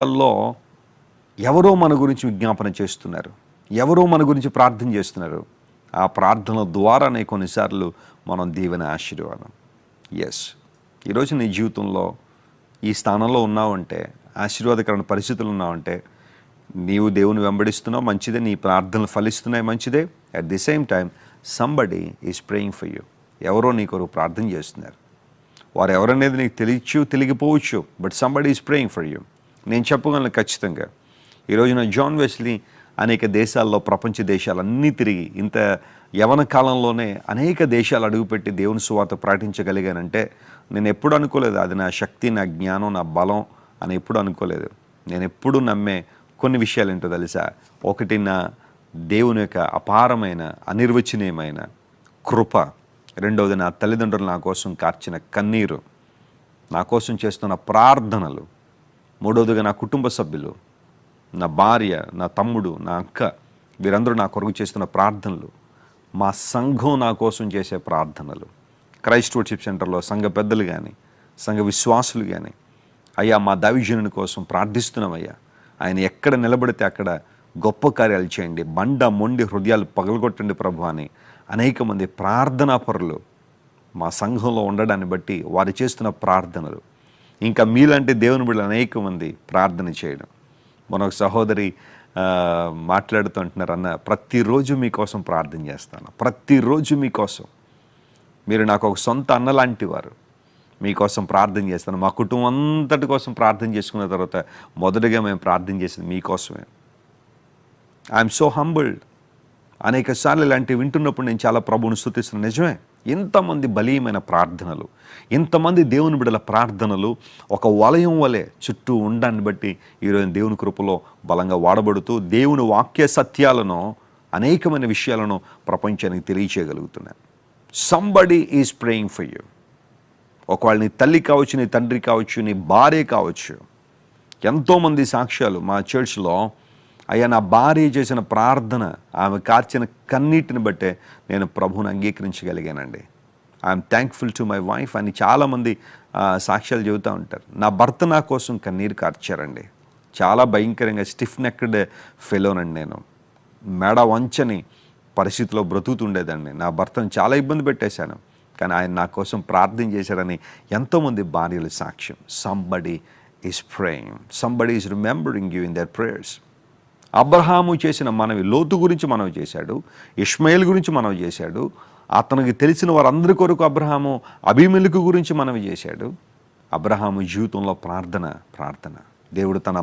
లో ఎవరో మన గురించి విజ్ఞాపన చేస్తున్నారు, ఎవరో మన గురించి ప్రార్థన చేస్తున్నారు. ఆ ప్రార్థన ద్వారానే కొన్నిసార్లు మనం దీవెన ఆశీర్వాదం. ఎస్, ఈరోజు నీ జీవితంలో ఈ స్థానంలో ఉన్నావంటే, ఆశీర్వాదకరమైన పరిస్థితులు ఉన్నావంటే, నీవు దేవుని వెంబడిస్తున్నావు మంచిదే, నీ ప్రార్థనలు ఫలిస్తున్నాయి మంచిదే. At the same time somebody is praying for you. ఎవరో నీ కొరకు ప్రార్థన చేస్తున్నారు. వారు ఎవరనేది నీకు తెలియకపోవచ్చు, but somebody is praying for you. నేను చెప్పగలను ఖచ్చితంగా. ఈరోజు నా జాన్ వెస్లీ అనేక దేశాల్లో, ప్రపంచ దేశాలన్నీ తిరిగి ఇంత యవన కాలంలోనే అనేక దేశాలు అడుగుపెట్టి దేవుని సువార్త ప్రకటించగలిగానంటే నేను ఎప్పుడు అనుకోలేదు అది నా శక్తి, నా జ్ఞానం, నా బలం అని ఎప్పుడు అనుకోలేదు. నేను ఎప్పుడు నమ్మే కొన్ని విషయాలు ఏంటో తెలుసా? ఒకటి, నా దేవుని యొక్క అపారమైన అనిర్వచనీయమైన కృప. రెండవది, నా తల్లిదండ్రులు నా కోసం కార్చిన కన్నీరు, నా కోసం చేస్తున్న ప్రార్థనలు. మూడవదిగా నా కుటుంబ సభ్యులు, నా భార్య, నా తమ్ముడు, నా అక్క, వీరందరూ నా కొరకు చేస్తున్న ప్రార్థనలు. మా సంఘం నా కోసం చేసే ప్రార్థనలు. క్రైస్ట్ వర్షిప్ సెంటర్లో సంఘ పెద్దలు కానీ, సంఘ విశ్వాసులు కానీ, అయ్యా మా దైవజనుని కోసం ప్రార్థిస్తున్నామయ్యా, ఆయన ఎక్కడ నిలబడితే అక్కడ గొప్ప కార్యాలు చేయండి, మొండి హృదయాలు పగలగొట్టండి ప్రభు అని అనేక మంది ప్రార్థనా పరులు మా సంఘంలో ఉండడాన్ని బట్టి వారు చేస్తున్న ప్రార్థనలు. ఇంకా మీలాంటి దేవుని బిడ్డలు అనేక మంది ప్రార్థన చేయడం. మన ఒక సహోదరి మాట్లాడుతూ అంటున్నారు, అన్న ప్రతిరోజు మీకోసం ప్రార్థన చేస్తాను, ప్రతిరోజు మీకోసం. మీరు నాకు ఒక సొంత అన్న లాంటి వారు, మీకోసం ప్రార్థన చేస్తాను. మా కుటుంబం అంతటి కోసం ప్రార్థన చేసుకున్న తర్వాత మొదటగా మేము ప్రార్థన చేసింది మీకోసమే. I'm so humbled. అనేక సార్లు ఇలాంటివి వింటున్నప్పుడు నేను చాలా ప్రభువుని స్తుతిస్తున్నాను. నిజమే, ఇంతమంది బలీయమైన ప్రార్థనలు, ఇంతమంది దేవుని బిడ్డల ప్రార్థనలు ఒక వలయం వలె చుట్టూ ఉండాన్ని బట్టి ఈరోజు దేవుని కృపలో బలంగా వాడబడుతూ దేవుని వాక్య సత్యాలను, అనేకమైన విషయాలను ప్రపంచానికి తెలియచేయగలుగుతున్నాను. Somebody is praying for you. ఒకవేళ నీ తల్లి కావచ్చు, నీ తండ్రి కావచ్చు, నీ భార్య కావచ్చు. ఎంతోమంది సాక్ష్యాలు మా చర్చ్లో, అయ్యా నా భార్య చేసిన ప్రార్థన, ఆమె కార్చిన కన్నీటిని బట్టే నేను ప్రభువుని అంగీకరించగలిగానండి. I'm thankful to my wife అని చాలామంది సాక్ష్యాలు చెబుతూ ఉంటారు. నా భర్త నా కోసం కన్నీరు కార్చారండి. చాలా భయంకరంగా స్టిఫ్ నెక్డ్ ఫెలోనండి నేను. మెడ వంచని పరిస్థితిలో బ్రతుకుతుండేదండి. నా భర్తను చాలా ఇబ్బంది పెట్టేశాను, కానీ ఆయన నా కోసం ప్రార్థన చేశారని ఎంతోమంది భార్యలు సాక్ష్యం. Somebody is praying, somebody is remembering you in their prayers. Abraham చేసిన మనవి, లోతు గురించి మనవి చేశాడు, ఇష్మాయేలు గురించి మనవి చేశాడు, అతనికి తెలిసిన వారందరి కొరకు అబ్రహాము అబీమెలెకు గురించి మనవి చేశాడు. అబ్రహాము జీవితంలో ప్రార్థన. దేవుడు తన